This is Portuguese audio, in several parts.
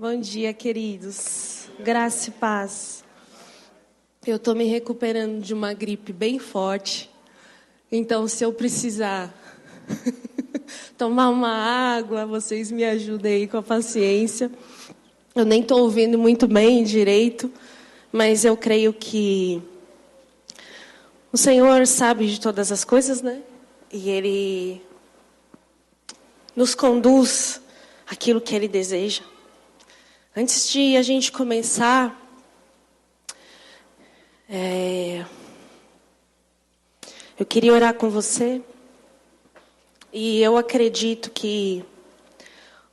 Bom dia, queridos. Graça e paz. Eu estou me recuperando de uma gripe bem forte. Então, se eu precisar tomar uma água, vocês me ajudem aí com a paciência. Eu nem estou ouvindo muito bem direito, mas eu creio que o Senhor sabe de todas as coisas, né? E Ele nos conduz àquilo que Ele deseja. Antes de a gente começar, eu queria orar com você. E eu acredito que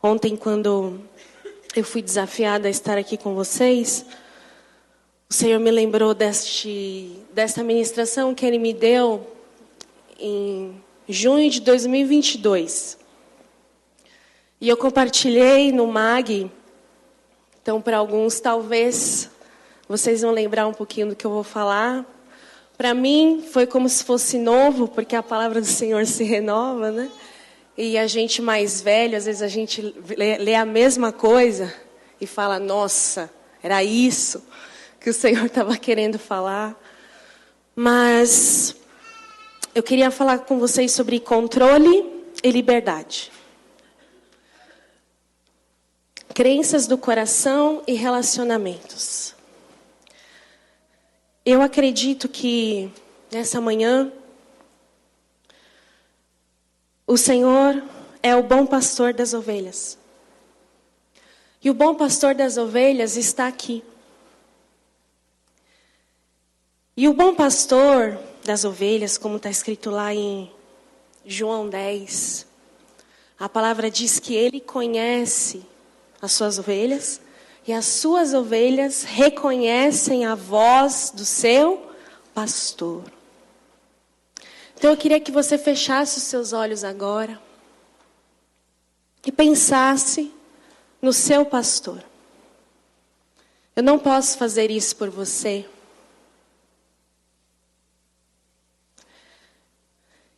ontem, quando eu fui desafiada a estar aqui com vocês, o Senhor me lembrou desta ministração que Ele me deu em junho de 2022. E eu compartilhei no MAG. Então, para alguns, talvez, vocês vão lembrar um pouquinho do que eu vou falar. Para mim, foi como se fosse novo, porque a palavra do Senhor se renova, né? E a gente mais velho, às vezes a gente lê a mesma coisa e fala, nossa, era isso que o Senhor estava querendo falar. Mas eu queria falar com vocês sobre controle e liberdade. Crenças do coração e relacionamentos. Eu acredito que nessa manhã o Senhor é o bom pastor das ovelhas. E o bom pastor das ovelhas está aqui. E o bom pastor das ovelhas, como está escrito lá em João 10, a palavra diz que ele conhece as suas ovelhas, e as suas ovelhas reconhecem a voz do seu pastor. Então eu queria que você fechasse os seus olhos agora e pensasse no seu pastor. Eu não posso fazer isso por você.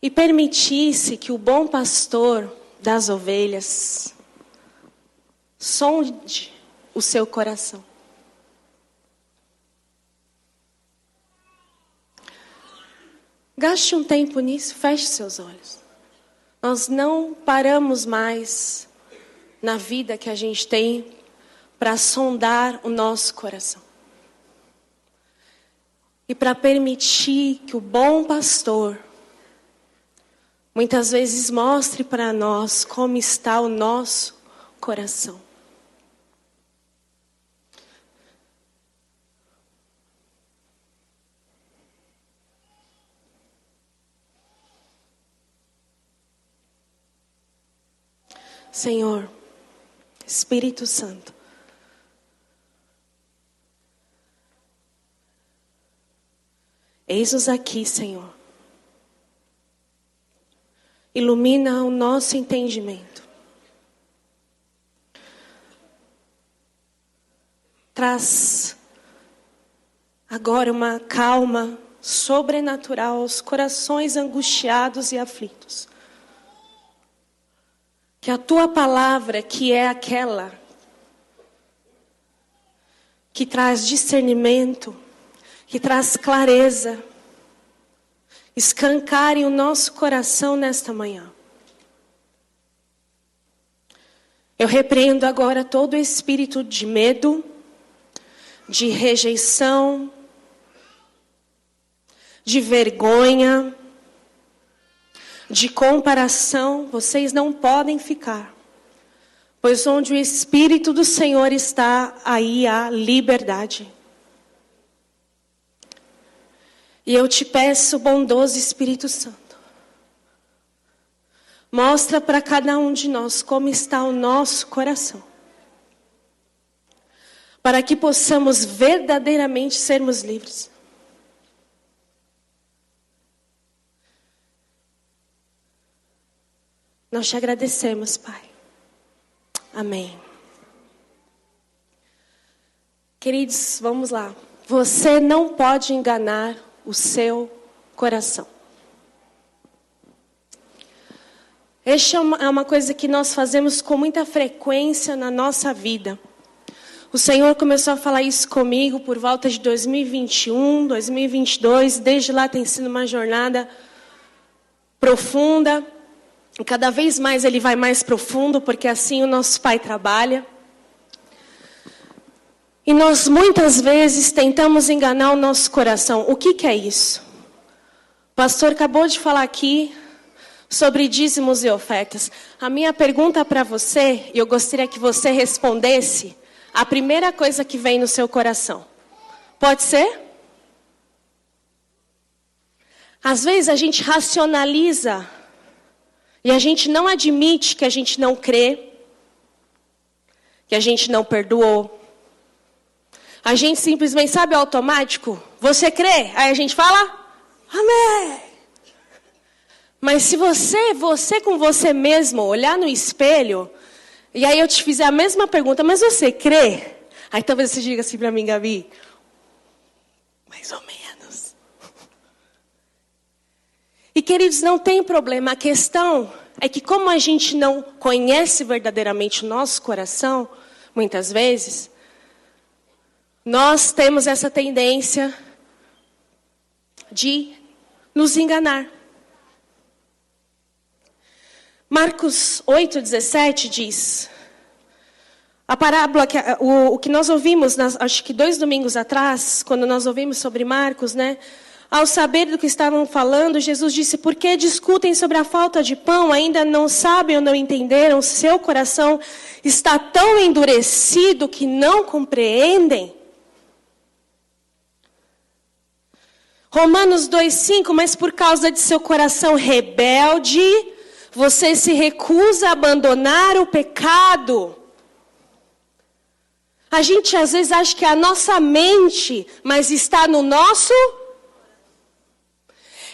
E permitisse que o bom pastor das ovelhas sonde o seu coração. Gaste um tempo nisso, feche seus olhos. Nós não paramos mais na vida que a gente tem para sondar o nosso coração. E para permitir que o bom pastor muitas vezes mostre para nós como está o nosso coração. Senhor, Espírito Santo, eis-nos aqui, Senhor. Ilumina o nosso entendimento. Traz agora uma calma sobrenatural aos corações angustiados e aflitos. Que a tua palavra, que é aquela que traz discernimento, que traz clareza, escancare o nosso coração nesta manhã. Eu repreendo agora todo espírito de medo, de rejeição, de vergonha, de comparação. Vocês não podem ficar, pois onde o Espírito do Senhor está, aí há liberdade. E eu te peço, bondoso Espírito Santo, mostra para cada um de nós como está o nosso coração, para que possamos verdadeiramente sermos livres. Nós te agradecemos, Pai. Amém. Queridos, vamos lá. Você não pode enganar o seu coração. Esta é uma coisa que nós fazemos com muita frequência na nossa vida. O Senhor começou a falar isso comigo por volta de 2021, 2022. Desde lá tem sido uma jornada profunda. E cada vez mais Ele vai mais profundo, porque assim o nosso Pai trabalha. E nós muitas vezes tentamos enganar o nosso coração. O que é isso? O pastor acabou de falar aqui sobre dízimos e ofertas. A minha pergunta para você, e eu gostaria que você respondesse a primeira coisa que vem no seu coração. Pode ser? Às vezes a gente racionaliza e a gente não admite que a gente não crê, que a gente não perdoou. A gente simplesmente, sabe, automático? Você crê? Aí a gente fala, amém. Mas se você com você mesmo, olhar no espelho, e aí eu te fizer a mesma pergunta, mas você crê? Aí talvez você diga assim para mim, Gabi, mais ou menos. E queridos, não tem problema. A questão é que como a gente não conhece verdadeiramente o nosso coração, muitas vezes, nós temos essa tendência de nos enganar. Marcos 8,17 diz, a parábola, o que nós ouvimos, acho que 2 domingos atrás, quando nós ouvimos sobre Marcos, né? Ao saber do que estavam falando, Jesus disse, por que discutem sobre a falta de pão? Ainda não sabem ou não entenderam? Seu coração está tão endurecido que não compreendem? Romanos 2,5, mas por causa de seu coração rebelde, você se recusa a abandonar o pecado. A gente às vezes acha que é a nossa mente, mas está no nosso.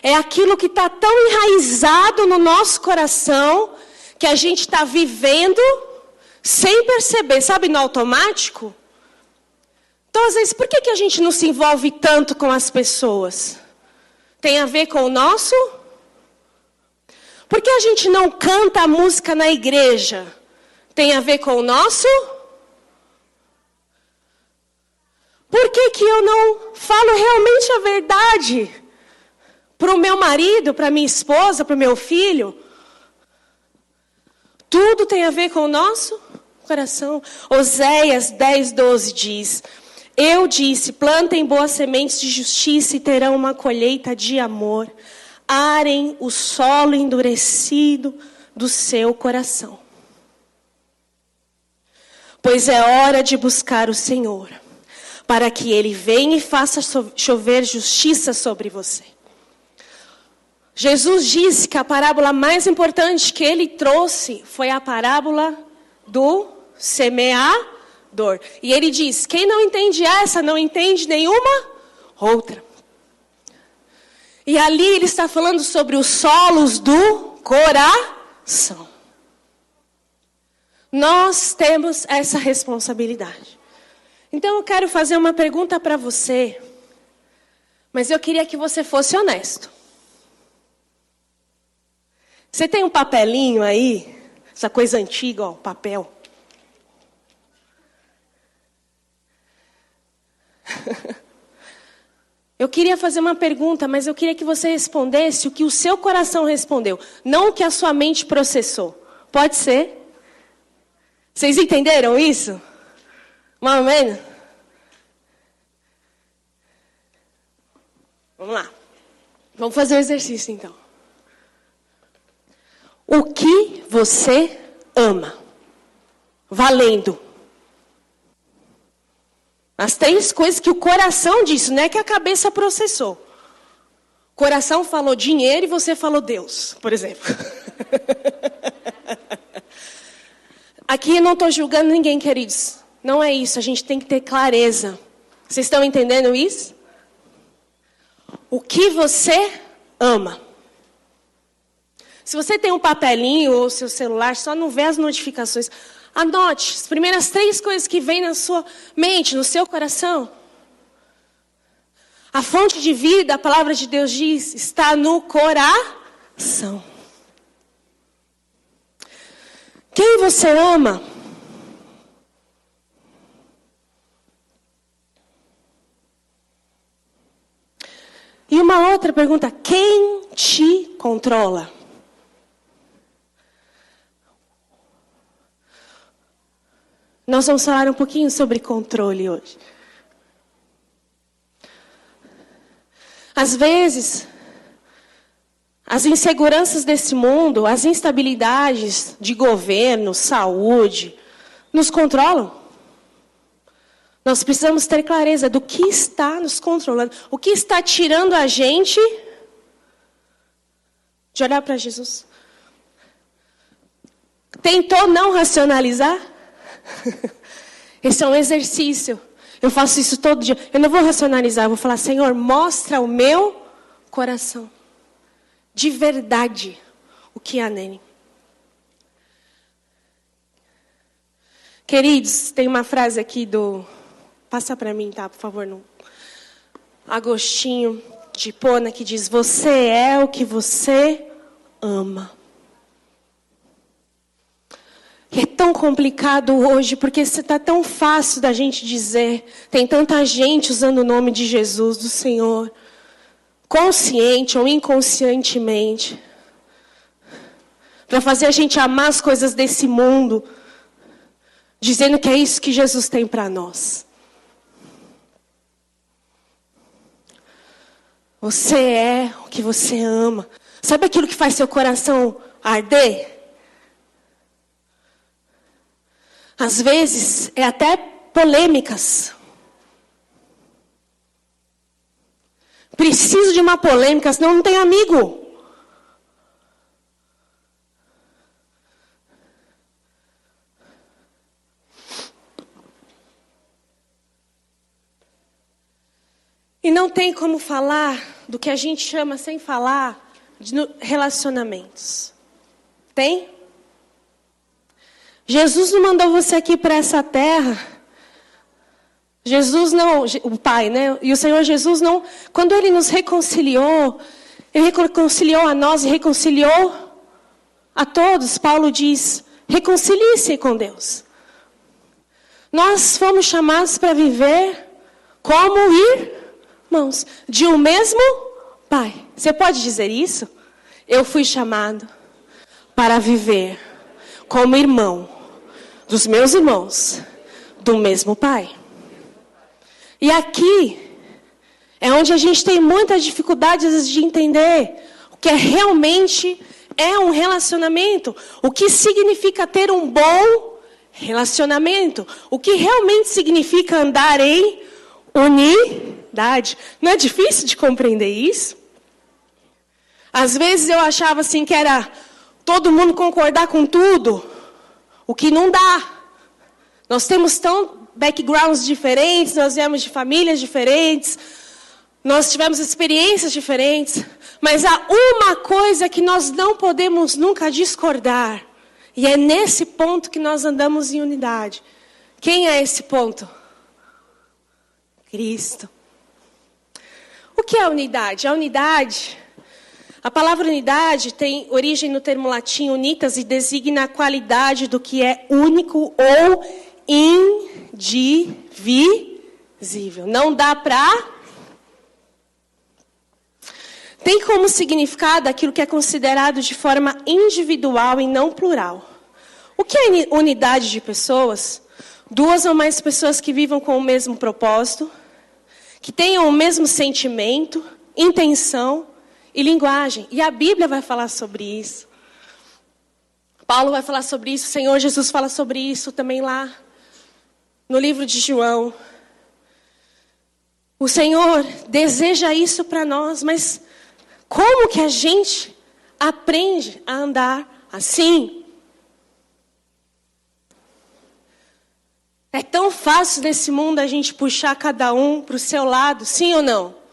É aquilo que está tão enraizado no nosso coração, que a gente está vivendo sem perceber, sabe, no automático. Então às vezes, por que a gente não se envolve tanto com as pessoas? Tem a ver com o nosso. Por que a gente não canta a música na igreja? Tem a ver com o nosso? Por que eu não falo realmente a verdade para o meu marido, para minha esposa, para o meu filho? Tudo tem a ver com o nosso coração. Oséias 10:12 diz, eu disse, plantem boas sementes de justiça e terão uma colheita de amor. Arem o solo endurecido do seu coração. Pois é hora de buscar o Senhor, para que Ele venha e faça chover justiça sobre você. Jesus disse que a parábola mais importante que Ele trouxe foi a parábola do semeador. E Ele diz, quem não entende essa, não entende nenhuma outra. E ali Ele está falando sobre os solos do coração. Nós temos essa responsabilidade. Então eu quero fazer uma pergunta para você, mas eu queria que você fosse honesto. Você tem um papelinho aí, essa coisa antiga, ó, papel. Eu queria fazer uma pergunta, mas eu queria que você respondesse o que o seu coração respondeu, não o que a sua mente processou. Pode ser? Vocês entenderam isso? Mais ou menos? Vamos lá. Vamos fazer um exercício então. O que você ama? Valendo. As 3 coisas que o coração disse, não é que a cabeça processou. O coração falou dinheiro e você falou Deus, por exemplo. Aqui eu não estou julgando ninguém, queridos. Não é isso, a gente tem que ter clareza. Vocês estão entendendo isso? O que você ama? Se você tem um papelinho ou seu celular, só não vê as notificações. Anote as primeiras 3 coisas que vêm na sua mente, no seu coração. A fonte de vida, a palavra de Deus diz, está no coração. Quem você ama? outra pergunta: quem te controla? Nós vamos falar um pouquinho sobre controle hoje. Às vezes, as inseguranças desse mundo, as instabilidades de governo, saúde, nos controlam. Nós precisamos ter clareza do que está nos controlando. O que está tirando a gente de olhar para Jesus. Tentou não racionalizar? Esse é um exercício. Eu faço isso todo dia. Eu não vou racionalizar, eu vou falar: Senhor, mostra o meu coração. De verdade, o que há nele. Queridos, tem uma frase aqui do... Passa para mim, tá? Por favor, não. Agostinho de Hipona, que diz: você é o que você ama. E é tão complicado hoje, porque está tão fácil da gente dizer. Tem tanta gente usando o nome de Jesus, do Senhor, consciente ou inconscientemente, para fazer a gente amar as coisas desse mundo, dizendo que é isso que Jesus tem para nós. Você é o que você ama. Sabe aquilo que faz seu coração arder? Às vezes, é até polêmicas. Preciso de uma polêmica, senão não tenho amigo. E não tem como falar do que a gente chama, sem falar, de relacionamentos. Tem? Jesus não mandou você aqui para essa terra. Jesus não, o Pai, né? E o Senhor Jesus não, quando Ele nos reconciliou, Ele reconciliou a nós e reconciliou a todos. Paulo diz: reconcilie-se com Deus. Nós fomos chamados para viver como irmãos de um mesmo Pai. Você pode dizer isso? Eu fui chamado para viver como irmão dos meus irmãos, do mesmo Pai. E aqui é onde a gente tem muitas dificuldades de entender o que realmente é um relacionamento, o que significa ter um bom relacionamento, o que realmente significa andar em unidade. Não é difícil de compreender isso? Às vezes eu achava assim que era todo mundo concordar com tudo, o que não dá. Nós temos tão backgrounds diferentes, nós viemos de famílias diferentes, nós tivemos experiências diferentes, mas há uma coisa que nós não podemos nunca discordar, e é nesse ponto que nós andamos em unidade. Quem é esse ponto? Cristo. O que é unidade? A unidade... A palavra unidade tem origem no termo latim unitas e designa a qualidade do que é único ou indivisível. Não dá para... Tem como significado aquilo que é considerado de forma individual e não plural. O que é unidade de pessoas? Duas ou mais pessoas que vivam com o mesmo propósito, que tenham o mesmo sentimento, intenção e linguagem. E a Bíblia vai falar sobre isso. Paulo vai falar sobre isso. O Senhor Jesus fala sobre isso também lá no livro de João. O Senhor deseja isso para nós, mas como que a gente aprende a andar assim? É tão fácil nesse mundo a gente puxar cada um para o seu lado, sim ou não?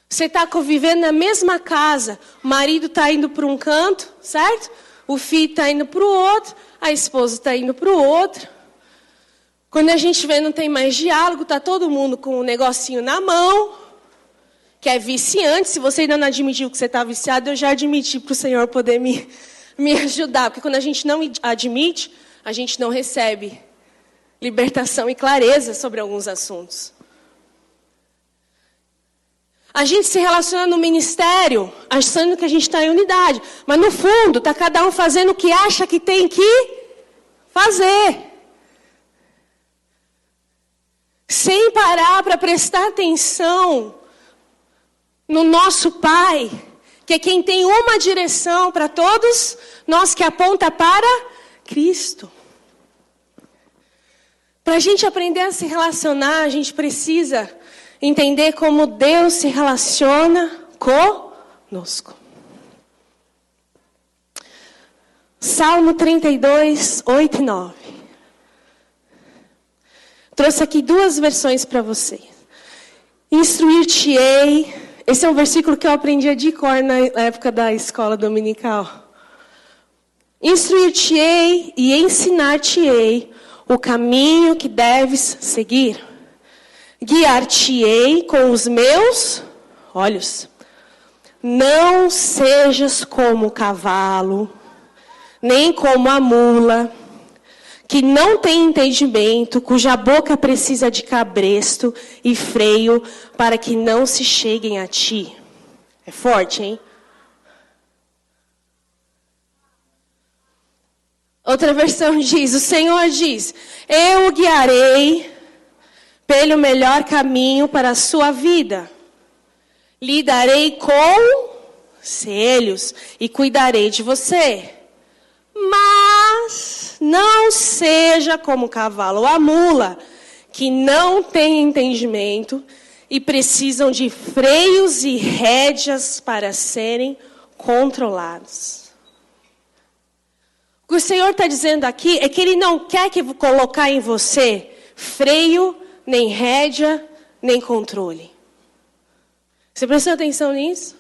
Você está convivendo na mesma casa, o marido está indo para um canto, certo? O filho está indo para o outro, a esposa está indo para o outro. Quando a gente vê, não tem mais diálogo, está todo mundo com um negocinho na mão, que é viciante. Se você ainda não admitiu que você está viciado, eu já admiti para o Senhor poder me ajudar. Porque quando a gente não admite, a gente não recebe libertação e clareza sobre alguns assuntos. A gente se relaciona no ministério, achando que a gente está em unidade. Mas no fundo, está cada um fazendo o que acha que tem que fazer. Sem parar para prestar atenção no nosso Pai, que é quem tem uma direção para todos nós, que aponta para Cristo. Para a gente aprender a se relacionar, a gente precisa entender como Deus se relaciona conosco. Salmo 32, 8 e 9. Trouxe aqui duas versões para vocês. Instruir-te-ei. Esse é um versículo que eu aprendia de cor na época da escola dominical. Instruir-te-ei e ensinar-te-ei o caminho que deves seguir. Guiar-te-ei com os meus olhos. Não sejas como o cavalo, nem como a mula, que não tem entendimento, cuja boca precisa de cabresto e freio para que não se cheguem a ti. É forte, hein? Outra versão diz, o Senhor diz, eu o guiarei pelo melhor caminho para a sua vida. Lhe darei conselhos e cuidarei de você. Mas não seja como o cavalo ou a mula, que não tem entendimento e precisam de freios e rédeas para serem controlados. O que o Senhor está dizendo aqui é que Ele não quer que colocar em você freio, nem rédea, nem controle. Você prestou atenção nisso?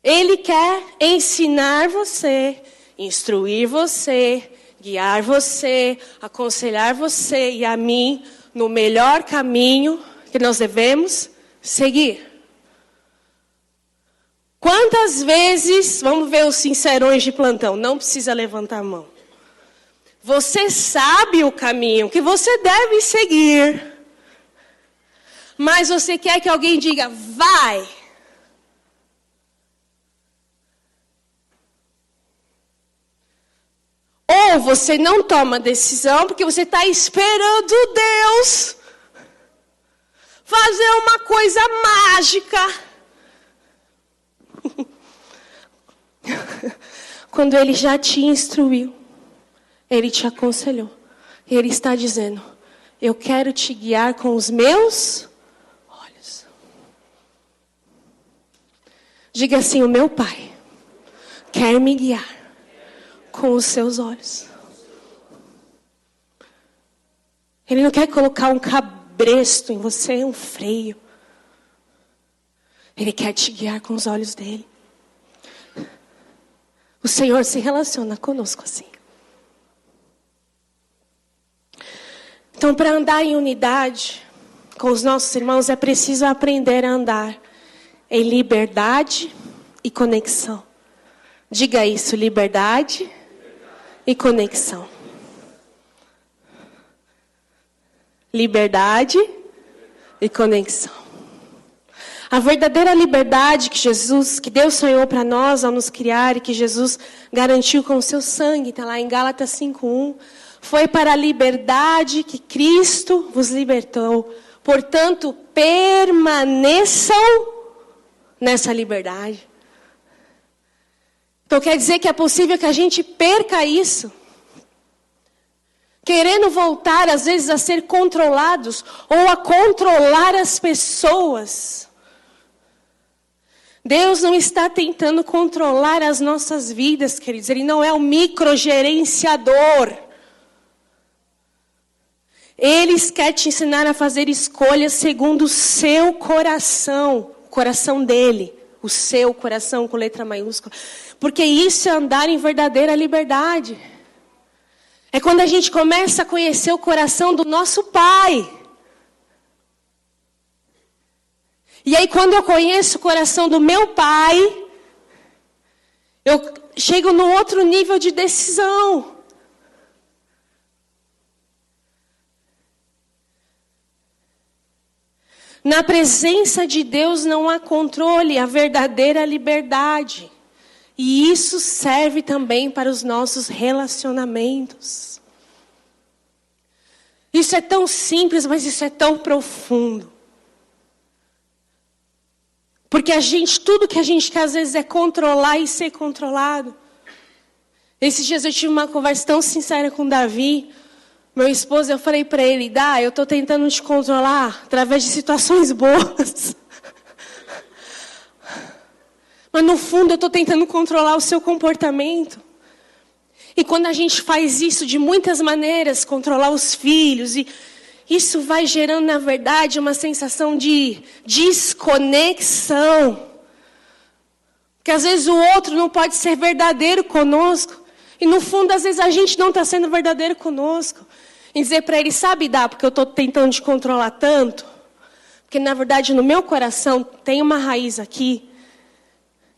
Ele quer ensinar você, instruir você, guiar você, aconselhar você e a mim no melhor caminho que nós devemos seguir. Quantas vezes, vamos ver os sincerões de plantão, não precisa levantar a mão. Você sabe o caminho que você deve seguir, mas você quer que alguém diga, vai. Ou você não toma decisão porque você está esperando Deus fazer uma coisa mágica. Quando Ele já te instruiu, Ele te aconselhou. Ele está dizendo, eu quero te guiar com os meus olhos. Diga assim, o meu Pai quer me guiar com os seus olhos. Ele não quer colocar um cabresto em você, um freio. Ele quer te guiar com os olhos dele. O Senhor se relaciona conosco assim. Então, para andar em unidade com os nossos irmãos, é preciso aprender a andar em liberdade e conexão. Diga isso, liberdade e conexão. Liberdade e conexão. A verdadeira liberdade que Deus sonhou para nós ao nos criar e que Jesus garantiu com o seu sangue, está lá em Gálatas 5:1, foi para a liberdade que Cristo vos libertou. Portanto, permaneçam nessa liberdade. Então quer dizer que é possível que a gente perca isso. Querendo voltar, às vezes, a ser controlados ou a controlar as pessoas. Deus não está tentando controlar as nossas vidas, queridos. Ele não é um microgerenciador. Ele quer te ensinar a fazer escolhas segundo o seu coração. O coração dele. O seu coração com letra maiúscula. Porque isso é andar em verdadeira liberdade. É quando a gente começa a conhecer o coração do nosso Pai. E aí quando eu conheço o coração do meu Pai, eu chego num outro nível de decisão. Na presença de Deus não há controle, há verdadeira liberdade. E isso serve também para os nossos relacionamentos. Isso é tão simples, mas isso é tão profundo. Porque tudo que a gente quer às vezes é controlar e ser controlado. Esses dias eu tive uma conversa tão sincera com o Davi, meu esposo, eu falei para ele, eu estou tentando te controlar através de situações boas. Mas no fundo eu estou tentando controlar o seu comportamento. E quando a gente faz isso de muitas maneiras, controlar os filhos, e isso vai gerando, na verdade, uma sensação de desconexão. Porque às vezes o outro não pode ser verdadeiro conosco. E no fundo, às vezes, a gente não está sendo verdadeiro conosco. Em dizer para ele, sabe, porque eu estou tentando te controlar tanto. Porque, na verdade, no meu coração tem uma raiz aqui,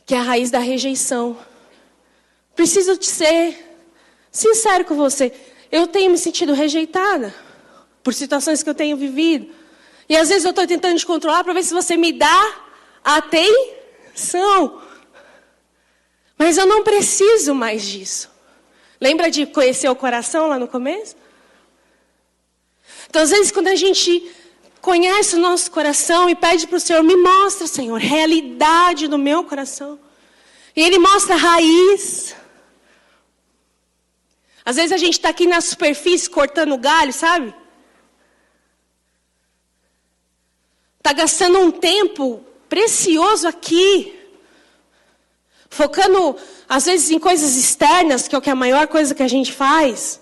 que é a raiz da rejeição. Preciso te ser sincero com você. Eu tenho me sentido rejeitada por situações que eu tenho vivido. E às vezes eu estou tentando te controlar para ver se você me dá atenção. Mas eu não preciso mais disso. Lembra de conhecer o coração lá no começo? Então, às vezes, quando a gente conhece o nosso coração e pede para o Senhor, me mostra, Senhor, realidade do meu coração. E Ele mostra a raiz. Às vezes a gente está aqui na superfície cortando galho, sabe? Está gastando um tempo precioso aqui. Focando, às vezes, em coisas externas, que é o que é a maior coisa que a gente faz.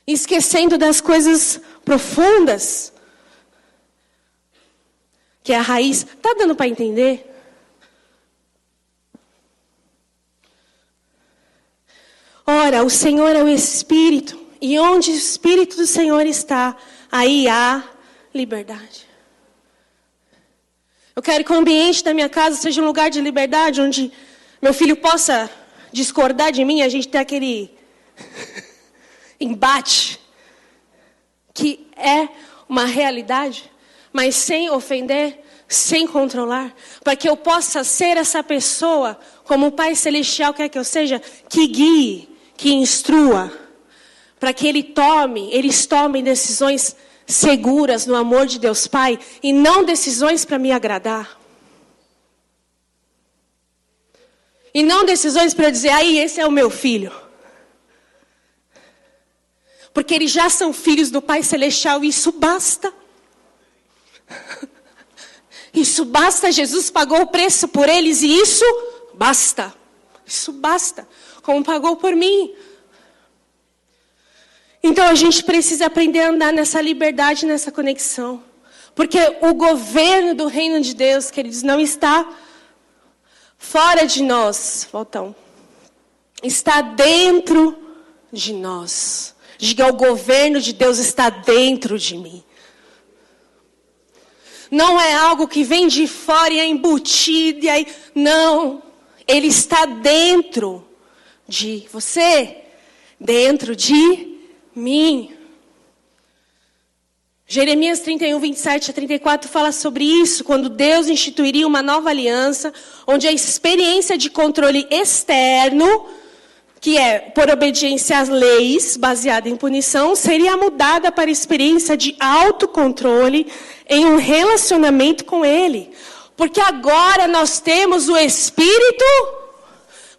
E esquecendo das coisas profundas. Que é a raiz. Está dando para entender? Ora, o Senhor é o Espírito. E onde o Espírito do Senhor está, aí há liberdade. Eu quero que o ambiente da minha casa seja um lugar de liberdade, onde meu filho possa discordar de mim, a gente ter aquele embate, que é uma realidade, mas sem ofender, sem controlar, para que eu possa ser essa pessoa, como o Pai Celestial quer que eu seja, que guie, que instrua, para que eles tomem decisões seguras no amor de Deus Pai, e não decisões para me agradar. E não decisões para dizer, esse é o meu filho. Porque eles já são filhos do Pai Celestial e isso basta. Isso basta, Jesus pagou o preço por eles e isso basta. Isso basta, como pagou por mim. Então a gente precisa aprender a andar nessa liberdade, nessa conexão. Porque o governo do reino de Deus, queridos, não está fora de nós. Está dentro de nós. Diga, o governo de Deus está dentro de mim. Não é algo que vem de fora e é embutido. E aí, não, ele está dentro de você. Dentro de mim. Jeremias 31, 27 a 34 fala sobre isso, quando Deus instituiria uma nova aliança, onde a experiência de controle externo, que é por obediência às leis, baseada em punição, seria mudada para a experiência de autocontrole em um relacionamento com Ele. Porque agora nós temos o Espírito,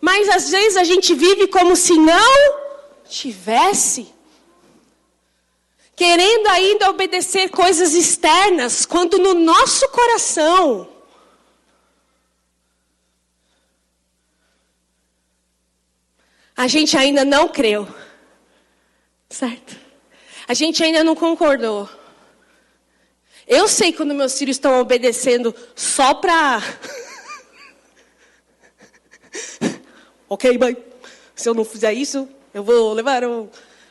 mas às vezes a gente vive como se não tivesse. Querendo ainda obedecer coisas externas, quando no nosso coração a gente ainda não creu, certo? A gente ainda não concordou. Eu sei quando meus filhos estão obedecendo só para... Ok, mãe, se eu não fizer isso, eu vou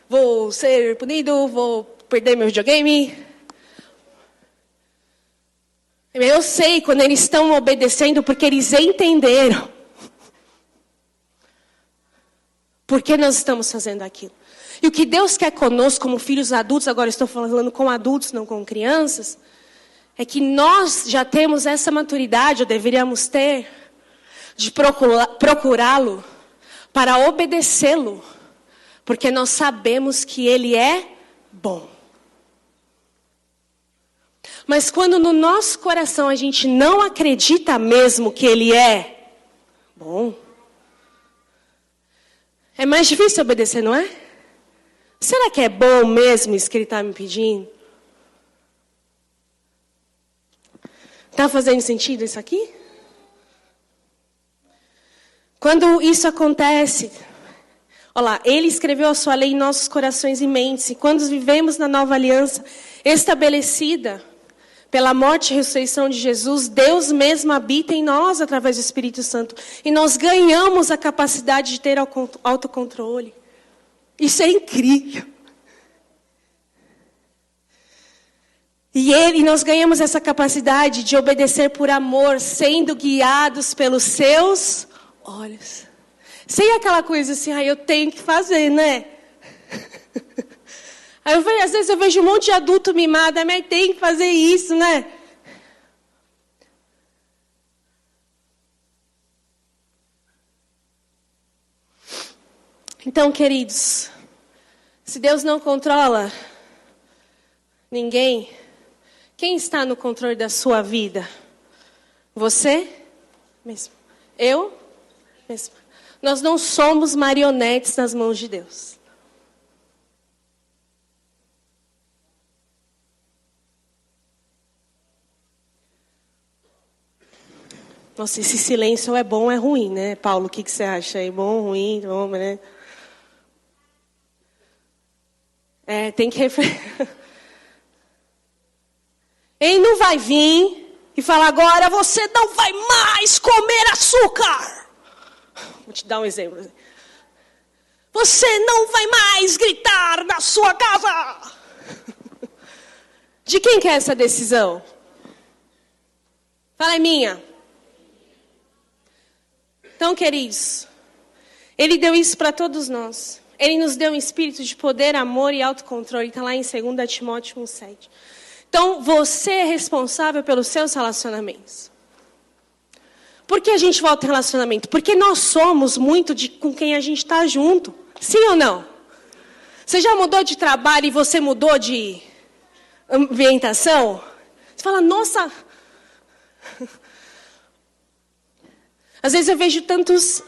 vou ser punido, vou perder meu videogame. Eu sei quando eles estão obedecendo porque eles entenderam. Por que nós estamos fazendo aquilo? E o que Deus quer conosco como filhos adultos, agora estou falando com adultos, não com crianças, é que nós já temos essa maturidade, ou deveríamos ter, de procurá-lo para obedecê-lo, porque nós sabemos que ele é bom. Mas quando no nosso coração a gente não acredita mesmo que ele é bom, é mais difícil obedecer, não é? Será que é bom mesmo isso que ele está me pedindo? Está fazendo sentido isso aqui? Quando isso acontece, olha lá, ele escreveu a sua lei em nossos corações e mentes. E quando vivemos na nova aliança estabelecida pela morte e ressurreição de Jesus, Deus mesmo habita em nós através do Espírito Santo. E nós ganhamos a capacidade de ter autocontrole. Isso é incrível. E nós ganhamos essa capacidade de obedecer por amor, sendo guiados pelos seus olhos. Sem aquela coisa assim, eu tenho que fazer, né? Às vezes eu vejo um monte de adulto mimado, mas tem que fazer isso, né? Então, queridos, se Deus não controla ninguém, quem está no controle da sua vida? Você mesmo. Eu mesmo. Nós não somos marionetes nas mãos de Deus. Nossa, esse silêncio é bom ou é ruim, né? Paulo, o que você acha? É bom, ruim, bom, né? Tem que refletir. Ele não vai vir e falar agora, você não vai mais comer açúcar. Vou te dar um exemplo. Você não vai mais gritar na sua casa. De quem que é essa decisão? Fala, é minha. Então, queridos, ele deu isso para todos nós. Ele nos deu um espírito de poder, amor e autocontrole. Está lá em 2 Timóteo 1,7. Então, você é responsável pelos seus relacionamentos. Por que a gente volta em relacionamento? Porque nós somos muito com quem a gente está junto. Sim ou não? Você já mudou de trabalho e você mudou de ambientação? Você fala, nossa... Às vezes eu vejo tantos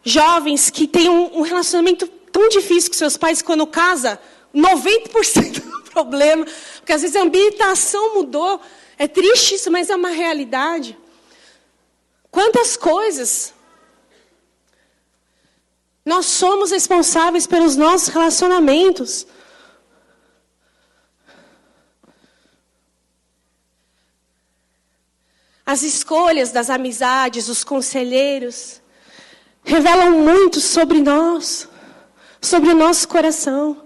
jovens que têm um relacionamento tão difícil com seus pais, quando casa, 90% do problema, porque às vezes a ambientação mudou. É triste isso, mas é uma realidade. Quantas coisas nós somos responsáveis pelos nossos relacionamentos. As escolhas das amizades, os conselheiros, revelam muito sobre nós, sobre o nosso coração.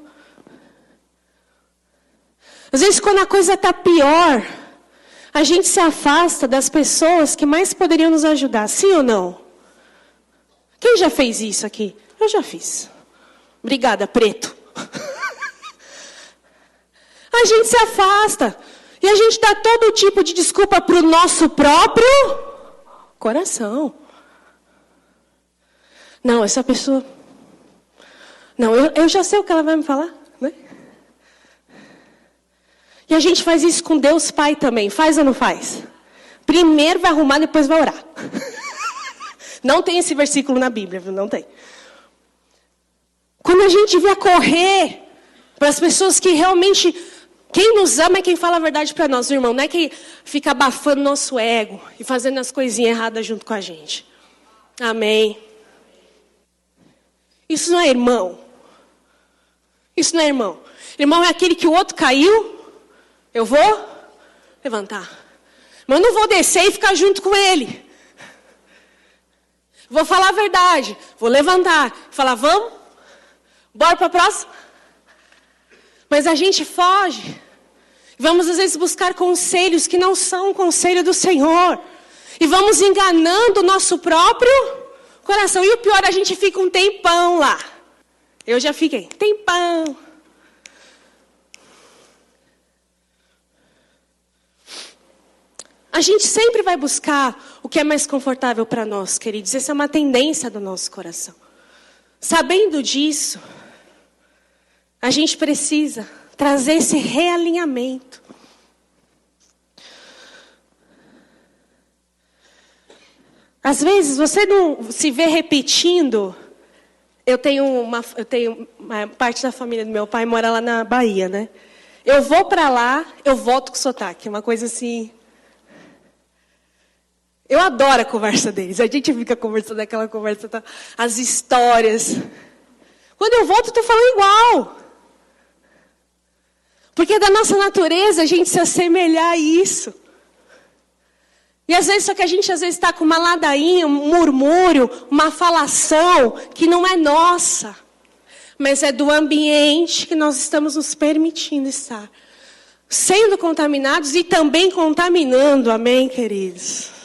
Às vezes, quando a coisa está pior, a gente se afasta das pessoas que mais poderiam nos ajudar, sim ou não? Quem já fez isso aqui? Eu já fiz. Obrigada, preto. A gente se afasta. E a gente dá todo tipo de desculpa para o nosso próprio coração. Não, essa pessoa... Não, eu já sei o que ela vai me falar, né? E a gente faz isso com Deus Pai também. Faz ou não faz? Primeiro vai arrumar, depois vai orar. Não tem esse versículo na Bíblia, viu? Não tem. Quando a gente devia correr para as pessoas que realmente... Quem nos ama é quem fala a verdade para nós, irmão. Não é quem fica abafando nosso ego e fazendo as coisinhas erradas junto com a gente. Amém. Isso não é irmão. Isso não é irmão. Irmão é aquele que o outro caiu. Eu vou levantar. Mas eu não vou descer e ficar junto com ele. Vou falar a verdade. Vou levantar. Falar, vamos? Bora para a próxima? Mas a gente foge. Vamos, às vezes, buscar conselhos que não são o conselho do Senhor. E vamos enganando o nosso próprio coração. E o pior, a gente fica um tempão lá. Eu já fiquei, tempão. A gente sempre vai buscar o que é mais confortável para nós, queridos. Essa é uma tendência do nosso coração. Sabendo disso, a gente precisa trazer esse realinhamento. Às vezes você não se vê repetindo. Eu tenho uma parte da família do meu pai mora lá na Bahia, né? Eu vou para lá, eu volto com sotaque. É uma coisa assim. Eu adoro a conversa deles. A gente fica conversando aquela conversa, tá? As histórias. Quando eu volto, eu estou falando igual. Porque é da nossa natureza a gente se assemelhar a isso. E às vezes, só que a gente às vezes está com uma ladainha, um murmúrio, uma falação que não é nossa. Mas é do ambiente que nós estamos nos permitindo estar. Sendo contaminados e também contaminando, amém, queridos?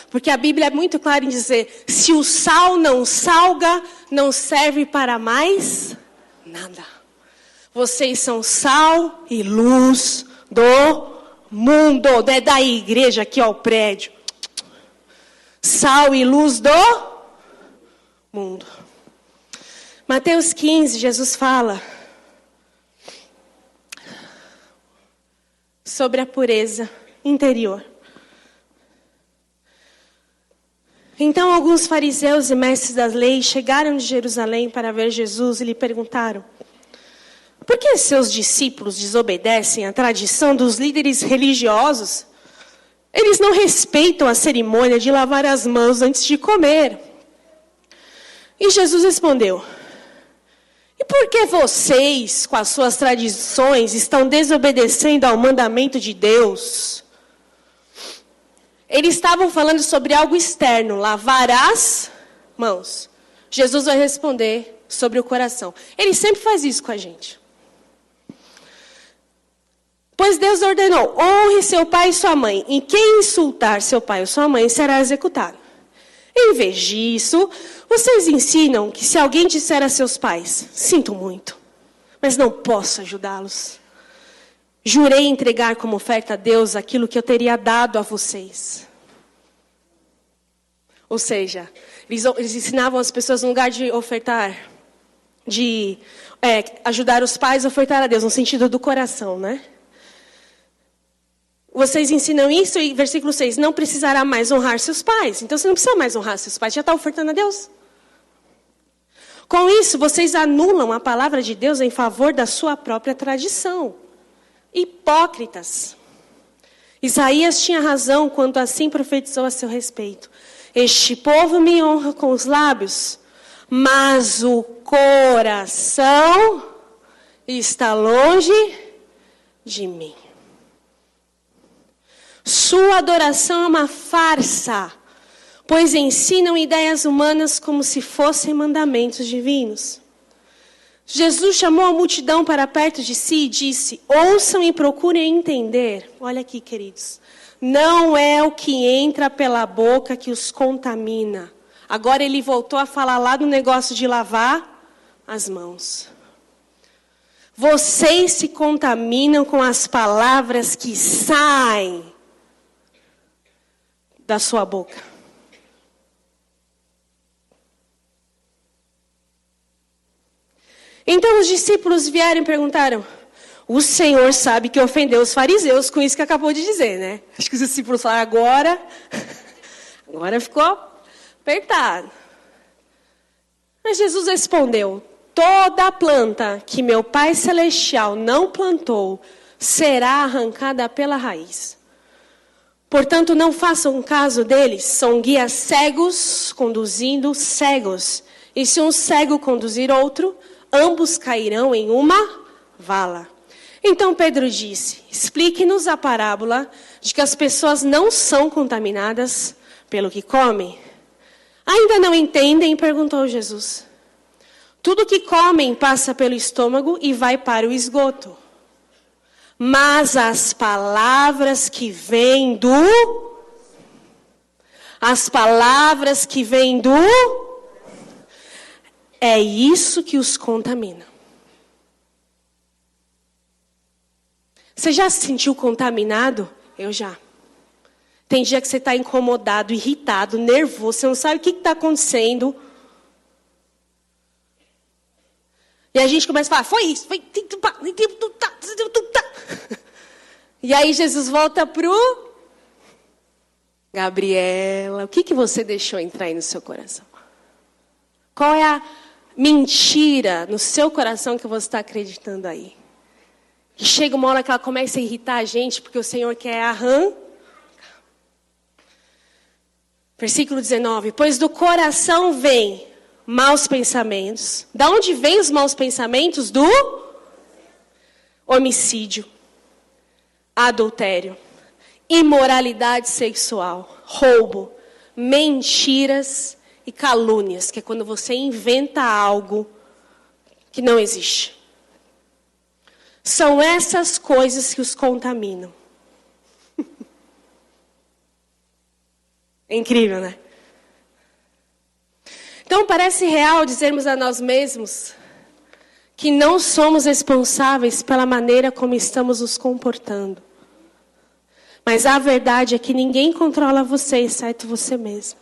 Porque a Bíblia é muito clara em dizer, se o sal não salga, não serve para mais nada. Vocês são sal e luz do mundo, é da igreja aqui, ó, o prédio. Sal e luz do mundo. Mateus 15, Jesus fala sobre a pureza interior. Então alguns fariseus e mestres da lei chegaram de Jerusalém para ver Jesus e lhe perguntaram: por que seus discípulos desobedecem à tradição dos líderes religiosos? Eles não respeitam a cerimônia de lavar as mãos antes de comer. E Jesus respondeu: e por que vocês, com as suas tradições, estão desobedecendo ao mandamento de Deus? Eles estavam falando sobre algo externo, lavar as mãos. Jesus vai responder sobre o coração. Ele sempre faz isso com a gente. Pois Deus ordenou, honre seu pai e sua mãe. E quem insultar seu pai ou sua mãe será executado. Em vez disso, vocês ensinam que se alguém disser a seus pais, sinto muito, mas não posso ajudá-los. Jurei entregar como oferta a Deus aquilo que eu teria dado a vocês. Ou seja, eles ensinavam as pessoas, no lugar de ofertar, de ajudar os pais a ofertar a Deus, no sentido do coração, né? Vocês ensinam isso e versículo 6, não precisará mais honrar seus pais. Então você não precisa mais honrar seus pais, já está ofertando a Deus. Com isso, vocês anulam a palavra de Deus em favor da sua própria tradição. Hipócritas. Isaías tinha razão quando assim profetizou a seu respeito. Este povo me honra com os lábios, mas o coração está longe de mim. Sua adoração é uma farsa, pois ensinam ideias humanas como se fossem mandamentos divinos. Jesus chamou a multidão para perto de si e disse: ouçam e procurem entender. Olha aqui, queridos. Não é o que entra pela boca que os contamina. Agora ele voltou a falar lá do negócio de lavar as mãos. Vocês se contaminam com as palavras que saem da sua boca. Então os discípulos vieram e perguntaram: o Senhor sabe que ofendeu os fariseus com isso que acabou de dizer, né? Acho que os discípulos falaram, agora ficou apertado. Mas Jesus respondeu: toda planta que meu Pai Celestial não plantou será arrancada pela raiz. Portanto, não façam caso deles, são guias cegos conduzindo cegos. E se um cego conduzir outro, ambos cairão em uma vala. Então Pedro disse: explique-nos a parábola de que as pessoas não são contaminadas pelo que comem. Ainda não entendem? Perguntou Jesus. Tudo que comem passa pelo estômago e vai para o esgoto. Mas as palavras que vêm do... É isso que os contamina. Você já se sentiu contaminado? Eu já. Tem dia que você está incomodado, irritado, nervoso, você não sabe o que está acontecendo. E a gente começa a falar, foi isso, foi... E aí Jesus volta pro... Gabriela, o que você deixou entrar aí no seu coração? Qual é a mentira no seu coração que você está acreditando aí? Que chega uma hora que ela começa a irritar a gente, porque o Senhor quer arrancar. Versículo 19. Pois do coração vem maus pensamentos. Da onde vem os maus pensamentos? Do homicídio, adultério, imoralidade sexual, roubo, mentiras e calúnias, que é quando você inventa algo que não existe. São essas coisas que os contaminam. É incrível, né? Então parece real dizermos a nós mesmos que não somos responsáveis pela maneira como estamos nos comportando. Mas a verdade é que ninguém controla você, exceto você mesmo.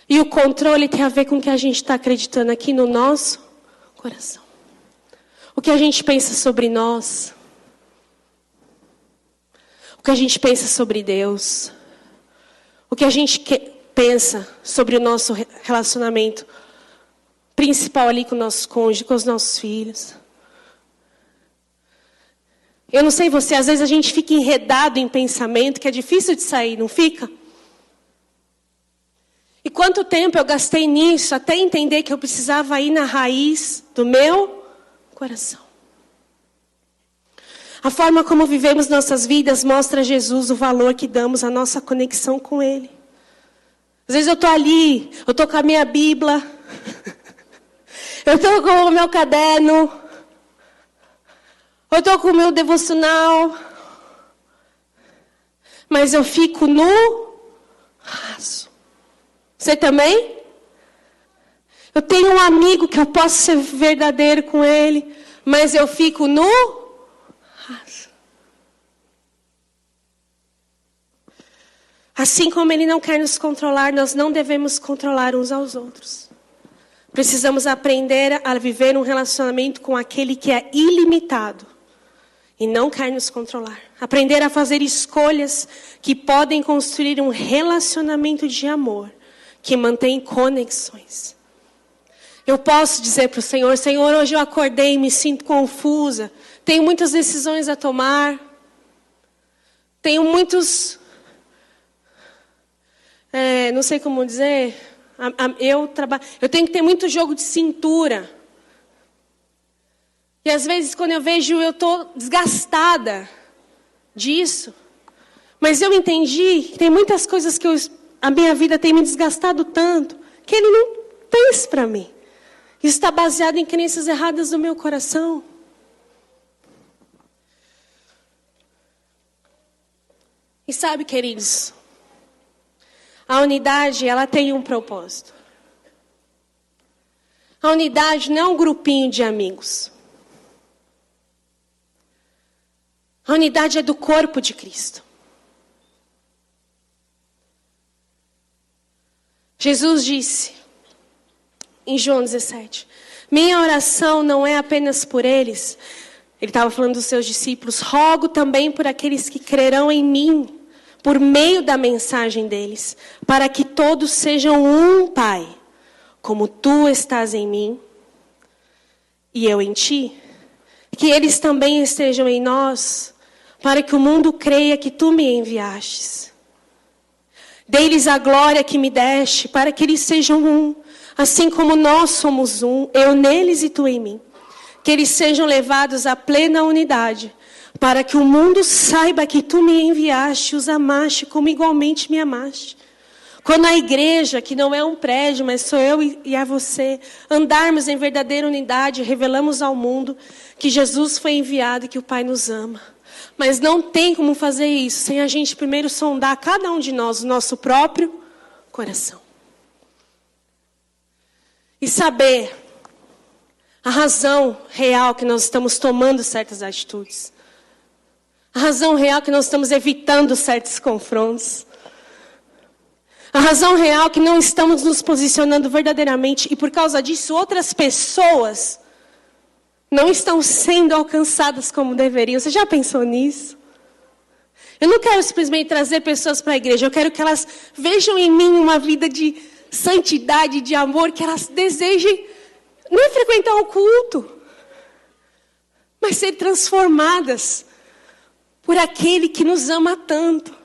E o controle tem a ver com o que a gente está acreditando aqui no nosso coração. O que a gente pensa sobre nós. O que a gente pensa sobre Deus. O que a gente pensa sobre o nosso relacionamento principal ali com o nosso cônjuge, com os nossos filhos. Eu não sei você, às vezes a gente fica enredado em pensamento que é difícil de sair, não fica? E quanto tempo eu gastei nisso até entender que eu precisava ir na raiz do meu coração. A forma como vivemos nossas vidas mostra a Jesus o valor que damos à nossa conexão com Ele. Às vezes eu estou ali, eu estou com a minha Bíblia, eu estou com o meu caderno, eu estou com o meu devocional, mas eu fico no raso. Você também? Eu tenho um amigo que eu posso ser verdadeiro com ele, mas eu fico no raso. Assim como Ele não quer nos controlar, nós não devemos controlar uns aos outros. Precisamos aprender a viver um relacionamento com aquele que é ilimitado e não quer nos controlar. Aprender a fazer escolhas que podem construir um relacionamento de amor que mantém conexões. Eu posso dizer para o Senhor, Senhor, hoje eu acordei e me sinto confusa. Tenho muitas decisões a tomar. Tenho muitos... não sei como dizer. Eu tenho que ter muito jogo de cintura. E às vezes quando eu vejo, eu estou desgastada disso. Mas eu entendi que tem muitas coisas que a minha vida tem me desgastado tanto, que Ele não tem isso para mim. Isso está baseado em crenças erradas do meu coração. E sabe, queridos, a unidade, ela tem um propósito. A unidade não é um grupinho de amigos. A unidade é do corpo de Cristo. Jesus disse, em João 17, minha oração não é apenas por eles. Ele estava falando dos seus discípulos. Rogo também por aqueles que crerão em mim, por meio da mensagem deles, para que todos sejam um, Pai, como Tu estás em mim e eu em Ti, que eles também estejam em nós, para que o mundo creia que Tu me enviastes. Dei-lhes a glória que me deste, para que eles sejam um, assim como nós somos um, eu neles e Tu em mim. Que eles sejam levados à plena unidade, para que o mundo saiba que Tu me enviaste, os amaste como igualmente me amaste. Quando a igreja, que não é um prédio, mas sou eu e a você, andarmos em verdadeira unidade, revelamos ao mundo que Jesus foi enviado e que o Pai nos ama. Mas não tem como fazer isso sem a gente primeiro sondar cada um de nós o nosso próprio coração. E saber a razão real que nós estamos tomando certas atitudes. A razão real que nós estamos evitando certos confrontos. A razão real é que não estamos nos posicionando verdadeiramente e por causa disso outras pessoas não estão sendo alcançadas como deveriam. Você já pensou nisso? Eu não quero simplesmente trazer pessoas para a igreja. Eu quero que elas vejam em mim uma vida de santidade, de amor, que elas desejem não frequentar o culto, mas ser transformadas por aquele que nos ama tanto,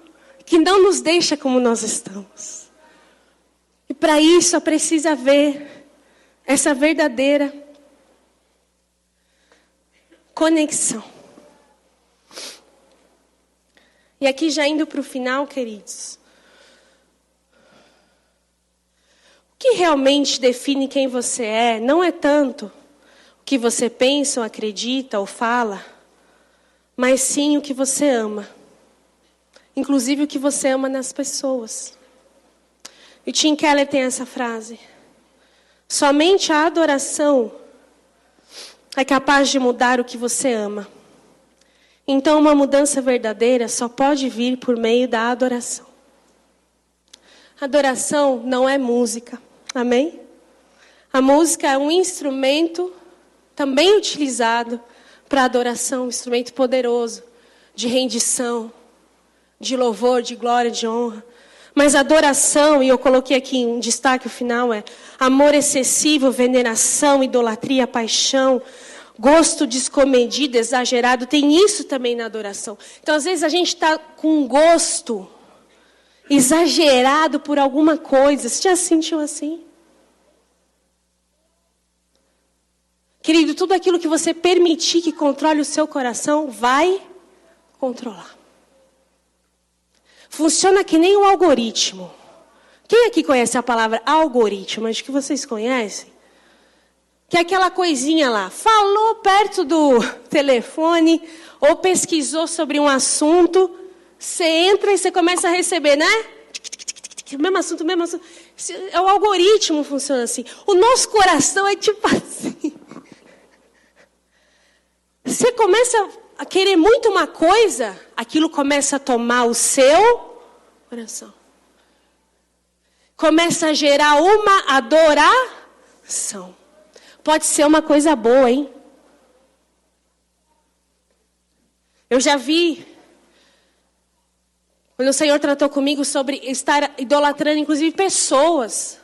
que não nos deixa como nós estamos. E para isso precisa haver essa verdadeira conexão. E aqui já indo para o final, queridos. O que realmente define quem você é não é tanto o que você pensa ou acredita ou fala, mas sim o que você ama. Inclusive o que você ama nas pessoas. E Tim Keller tem essa frase: somente a adoração é capaz de mudar o que você ama. Então uma mudança verdadeira só pode vir por meio da adoração. Adoração não é música, amém? A música é um instrumento também utilizado para adoração, um instrumento poderoso de rendição, de louvor, de glória, de honra. Mas adoração, e eu coloquei aqui em destaque o final, é amor excessivo, veneração, idolatria, paixão, gosto descomedido, exagerado. Tem isso também na adoração. Então, às vezes, a gente está com um gosto exagerado por alguma coisa. Você já se sentiu assim? Querido, tudo aquilo que você permitir que controle o seu coração, vai controlar. Funciona que nem um algoritmo. Quem aqui conhece a palavra algoritmo? Acho que vocês conhecem. Que é aquela coisinha lá. Falou perto do telefone ou pesquisou sobre um assunto. Você entra e você começa a receber, né? Mesmo assunto, mesmo assunto. O algoritmo funciona assim. O nosso coração é tipo assim. Você começa a querer muito uma coisa, aquilo começa a tomar o seu coração. Começa a gerar uma adoração. Pode ser uma coisa boa, hein? Eu já vi, quando o Senhor tratou comigo sobre estar idolatrando, inclusive, pessoas.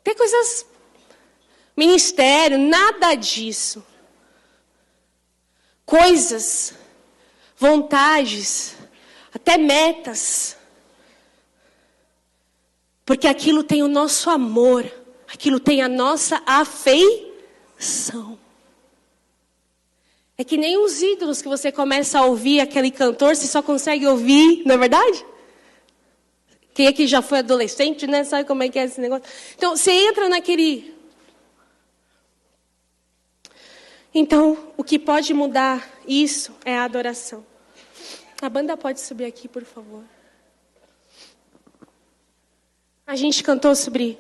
Tem coisas, ministério, nada disso. Coisas, vontades, até metas. Porque aquilo tem o nosso amor, aquilo tem a nossa afeição. É que nem os ídolos que você começa a ouvir aquele cantor, você só consegue ouvir, não é verdade? Quem aqui já foi adolescente, né? Sabe como é que é esse negócio? Então, você entra naquele... Então, o que pode mudar isso é a adoração. A banda pode subir aqui, por favor. A gente cantou sobre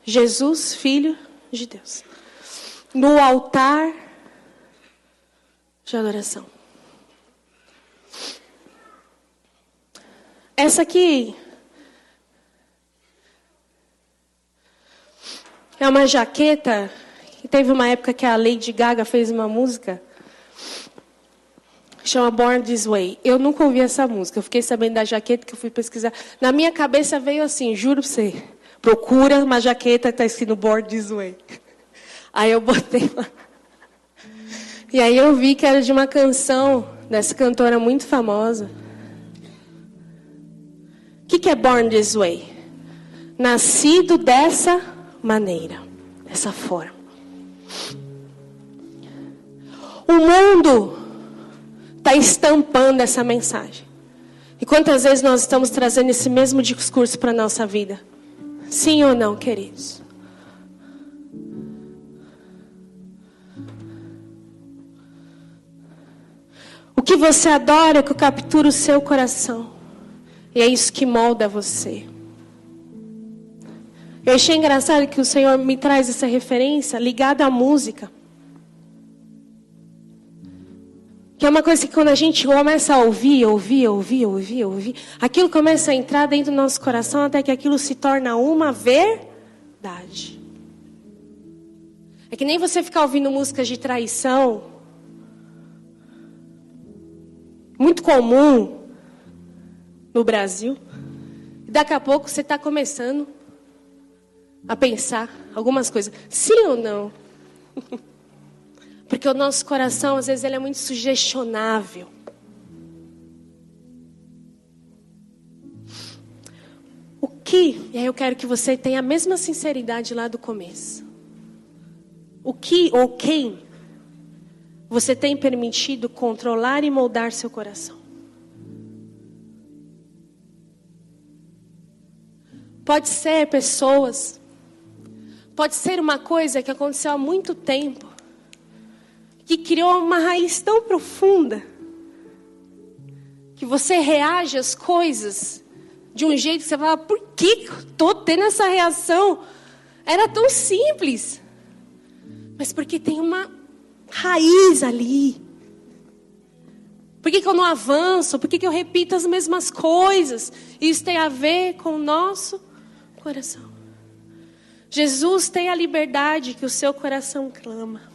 Jesus, Filho de Deus. No altar de adoração. Essa aqui é uma jaqueta. E teve uma época que a Lady Gaga fez uma música. Chama Born This Way. Eu nunca ouvi essa música. Eu fiquei sabendo da jaqueta que eu fui pesquisar. Na minha cabeça veio assim, juro pra você. Procura uma jaqueta que está escrito Born This Way. Aí eu botei lá. E aí eu vi que era de uma canção dessa cantora muito famosa. O que é Born This Way? Nascido dessa maneira. Dessa forma. O mundo está estampando essa mensagem. E quantas vezes nós estamos trazendo esse mesmo discurso para a nossa vida? Sim ou não, queridos? O que você adora é que captura o seu coração. E é isso que molda você. Eu achei engraçado que o Senhor me traz essa referência ligada à música. Que é uma coisa que quando a gente começa a ouvir, aquilo começa a entrar dentro do nosso coração até que aquilo se torna uma verdade. É que nem você ficar ouvindo músicas de traição, muito comum no Brasil. E daqui a pouco você está começando a pensar algumas coisas. Sim ou não? Porque o nosso coração, às vezes, ele é muito sugestionável. E aí eu quero que você tenha a mesma sinceridade lá do começo. O que ou quem você tem permitido controlar e moldar seu coração? Pode ser pessoas, pode ser uma coisa que aconteceu há muito tempo, que criou uma raiz tão profunda, que você reage às coisas de um jeito que você fala, por que eu estou tendo essa reação? Era tão simples. Mas porque tem uma raiz ali. Por que eu não avanço? Por que eu repito as mesmas coisas? Isso tem a ver com o nosso coração. Jesus tem a liberdade que o seu coração clama.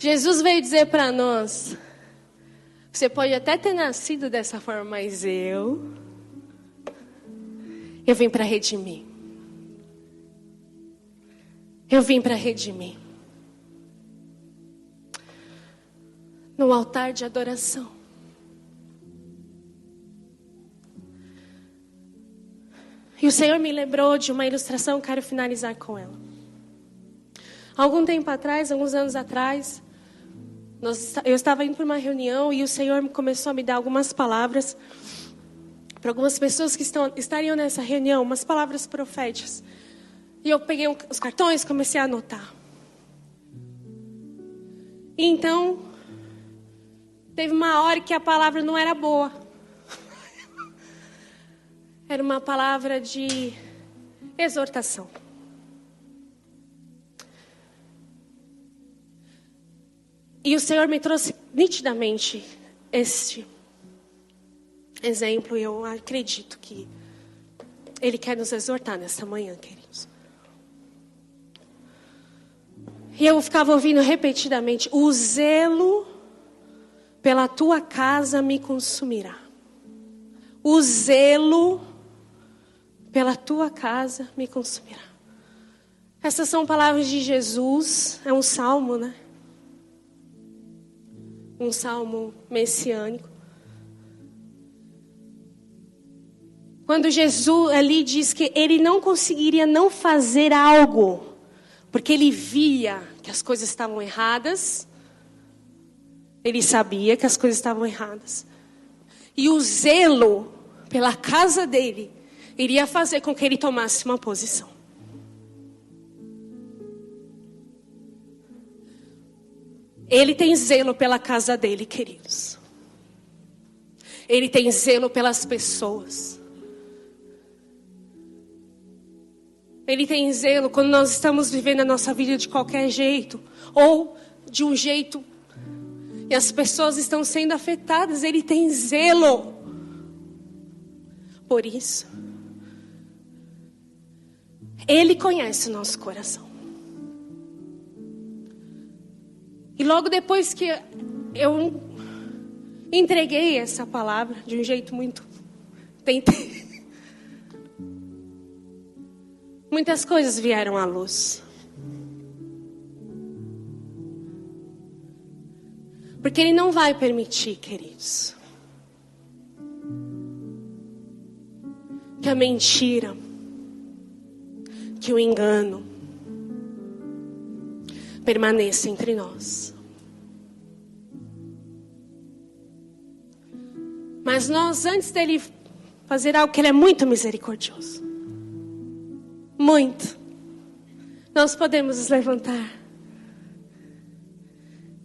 Jesus veio dizer para nós, você pode até ter nascido dessa forma, mas eu vim para redimir. Eu vim para redimir. No altar de adoração. E o Senhor me lembrou de uma ilustração, quero finalizar com ela. Algum tempo atrás, alguns anos atrás, eu estava indo para uma reunião e o Senhor começou a me dar algumas palavras para algumas pessoas que estariam nessa reunião, umas palavras proféticas. E eu peguei os cartões e comecei a anotar. E então, teve uma hora que a palavra não era boa. Era uma palavra de exortação. E o Senhor me trouxe nitidamente este exemplo. E eu acredito que Ele quer nos exortar nesta manhã, queridos. E eu ficava ouvindo repetidamente: o zelo pela tua casa me consumirá. O zelo pela tua casa me consumirá. Essas são palavras de Jesus. É um salmo, né? Um salmo messiânico. Quando Jesus ali diz que ele não conseguiria não fazer algo, porque ele via que as coisas estavam erradas. Ele sabia que as coisas estavam erradas. E o zelo pela casa dele iria fazer com que ele tomasse uma posição. Ele tem zelo pela casa dele, queridos. Ele tem zelo pelas pessoas. Ele tem zelo quando nós estamos vivendo a nossa vida de qualquer jeito. Ou de um jeito e as pessoas estão sendo afetadas. Ele tem zelo por isso. Ele conhece o nosso coração. E logo depois que eu entreguei essa palavra de um jeito muito... Tentei. Muitas coisas vieram à luz. Porque Ele não vai permitir, queridos, que a mentira, que o engano permaneça entre nós. Mas nós, antes dele fazer algo, que Ele é muito misericordioso, muito, nós podemos nos levantar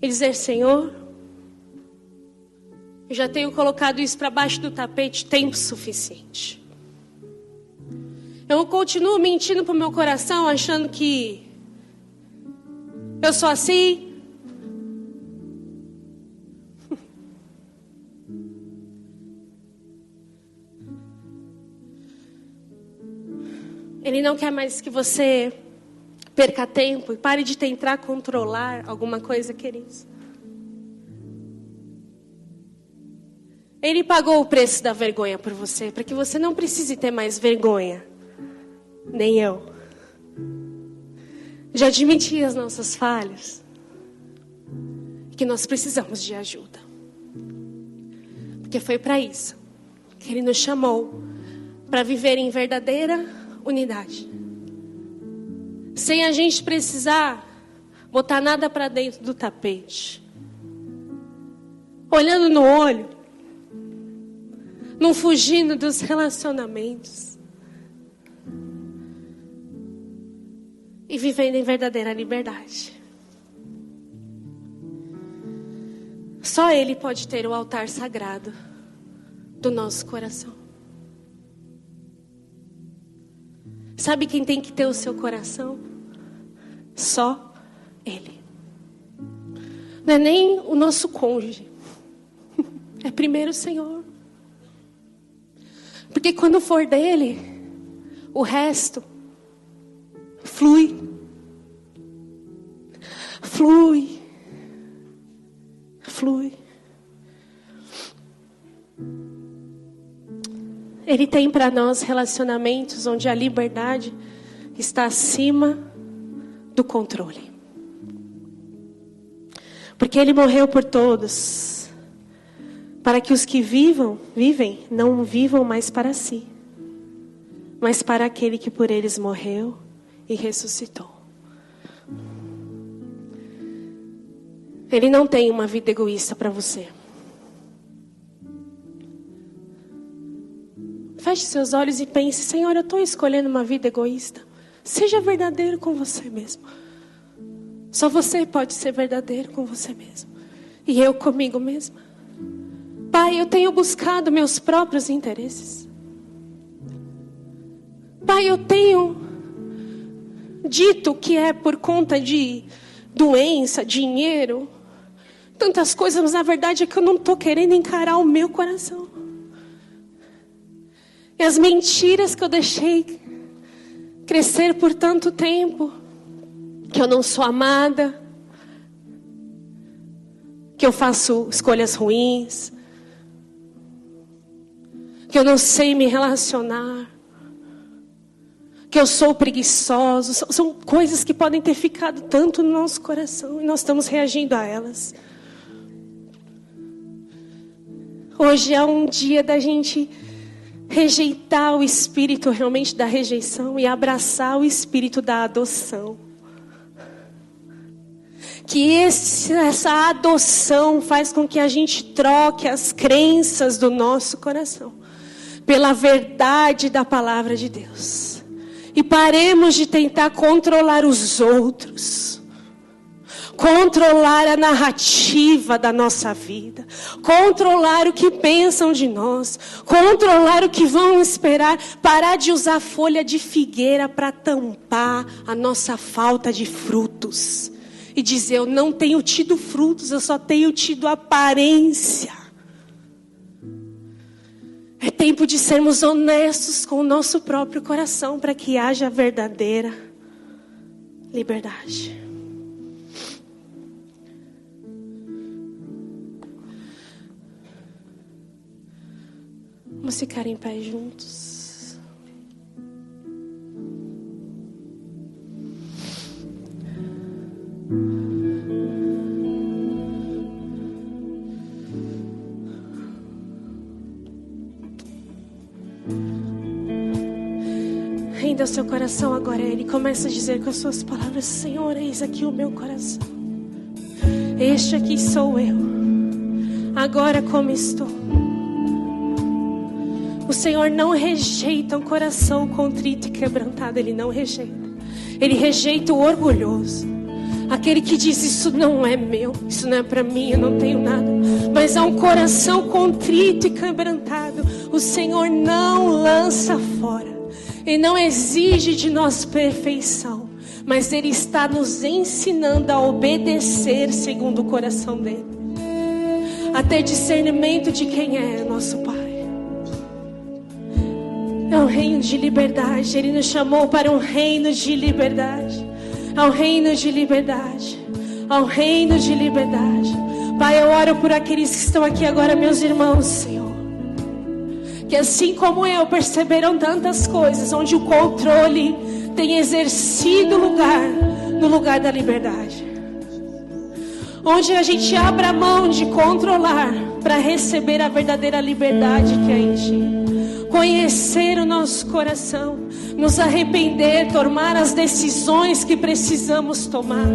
e dizer: Senhor, eu já tenho colocado isso para baixo do tapete tempo suficiente. Eu continuo mentindo pro meu coração, achando que eu sou assim. Ele não quer mais que você perca tempo e pare de tentar controlar alguma coisa, queridos. Ele pagou o preço da vergonha por você, para que você não precise ter mais vergonha. Nem eu. Já admiti as nossas falhas. Que nós precisamos de ajuda. Porque foi para isso que Ele nos chamou. Para viver em verdadeira unidade. Sem a gente precisar botar nada para dentro do tapete. Olhando no olho. Não fugindo dos relacionamentos. E vivendo em verdadeira liberdade. Só Ele pode ter o altar sagrado do nosso coração. Sabe quem tem que ter o seu coração? Só Ele. Não é nem o nosso cônjuge. É primeiro o Senhor. Porque quando for dele, o resto flui. Flui. Flui. Ele tem para nós relacionamentos onde a liberdade está acima do controle. Porque Ele morreu por todos. Para que os que vivem, não vivam mais para si. Mas para aquele que por eles morreu e ressuscitou. Ele não tem uma vida egoísta para você. Feche seus olhos e pense: Senhor, eu estou escolhendo uma vida egoísta. Seja verdadeiro com você mesmo. Só você pode ser verdadeiro com você mesmo. E eu comigo mesma. Pai, eu tenho buscado meus próprios interesses. Pai, eu tenho dito que é por conta de doença, dinheiro, tantas coisas, mas na verdade é que eu não estou querendo encarar o meu coração. E as mentiras que eu deixei crescer por tanto tempo, que eu não sou amada, que eu faço escolhas ruins, que eu não sei me relacionar, que eu sou preguiçoso. São coisas que podem ter ficado tanto no nosso coração e nós estamos reagindo a elas. Hoje é um dia da gente rejeitar o espírito realmente da rejeição e abraçar o espírito da adoção. Que essa adoção faz com que a gente troque as crenças do nosso coração pela verdade da palavra de Deus. E paremos de tentar controlar os outros. Controlar a narrativa da nossa vida. Controlar o que pensam de nós. Controlar o que vão esperar. Parar de usar folha de figueira para tampar a nossa falta de frutos. E dizer: eu não tenho tido frutos, eu só tenho tido aparência. É tempo de sermos honestos com o nosso próprio coração para que haja verdadeira liberdade. Vamos ficar em pé juntos. Renda o seu coração agora a Ele. Começa a dizer com as suas palavras: Senhor, eis aqui o meu coração. Este aqui sou eu. Agora como estou. O Senhor não rejeita um coração contrito e quebrantado. Ele não rejeita. Ele rejeita o orgulhoso. Aquele que diz: isso não é meu, isso não é para mim, eu não tenho nada. Mas há um coração contrito e quebrantado. O Senhor não lança fora. Ele não exige de nós perfeição, mas Ele está nos ensinando a obedecer segundo o coração dEle, a ter discernimento de quem é nosso Pai. É um reino de liberdade. Ele nos chamou para um reino de liberdade. É um reino de liberdade. É um reino de liberdade. Pai, eu oro por aqueles que estão aqui agora, meus irmãos, Senhor, que assim como eu perceberam tantas coisas onde o controle tem exercido lugar no lugar da liberdade, onde a gente abre a mão de controlar para receber a verdadeira liberdade que é em Ti. Conhecer o nosso coração, nos arrepender, tomar as decisões que precisamos tomar,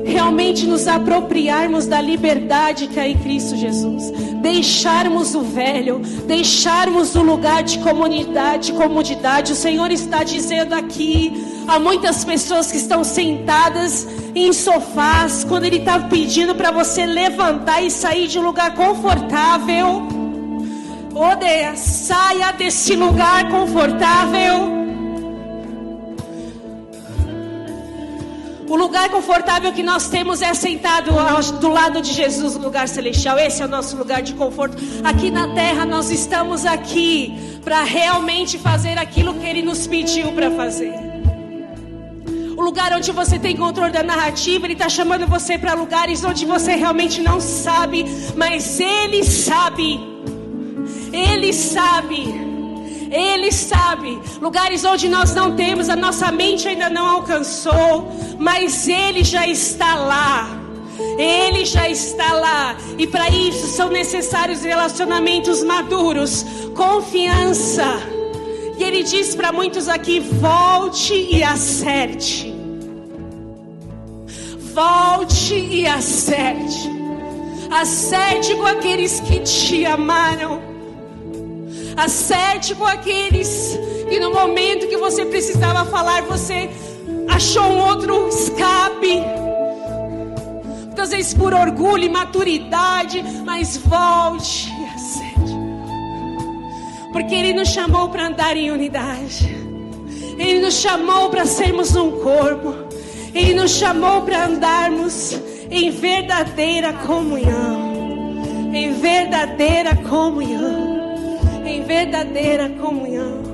realmente nos apropriarmos da liberdade que é em Cristo Jesus, deixarmos o velho, deixarmos o lugar de comodidade. O Senhor está dizendo aqui, há muitas pessoas que estão sentadas em sofás, quando Ele está pedindo para você levantar e sair de um lugar confortável. Odeia, saia desse lugar confortável. O lugar confortável que nós temos é sentado do lado de Jesus, no lugar celestial. Esse é o nosso lugar de conforto. Aqui na terra nós estamos aqui para realmente fazer aquilo que Ele nos pediu para fazer. O lugar onde você tem controle da narrativa, Ele está chamando você para lugares onde você realmente não sabe, mas Ele sabe. Ele sabe, Ele sabe, lugares onde nós não temos, a nossa mente ainda não alcançou, mas Ele já está lá, Ele já está lá, e para isso são necessários relacionamentos maduros, confiança, e Ele diz para muitos aqui, volte e acerte, volte e acerte, acerte com aqueles que te amaram, acerte com aqueles que no momento que você precisava falar, você achou um outro escape. Muitas vezes por orgulho e maturidade, mas volte e acerte. Porque Ele nos chamou para andar em unidade. Ele nos chamou para sermos um corpo. Ele nos chamou para andarmos em verdadeira comunhão. Em verdadeira comunhão. Em verdadeira comunhão.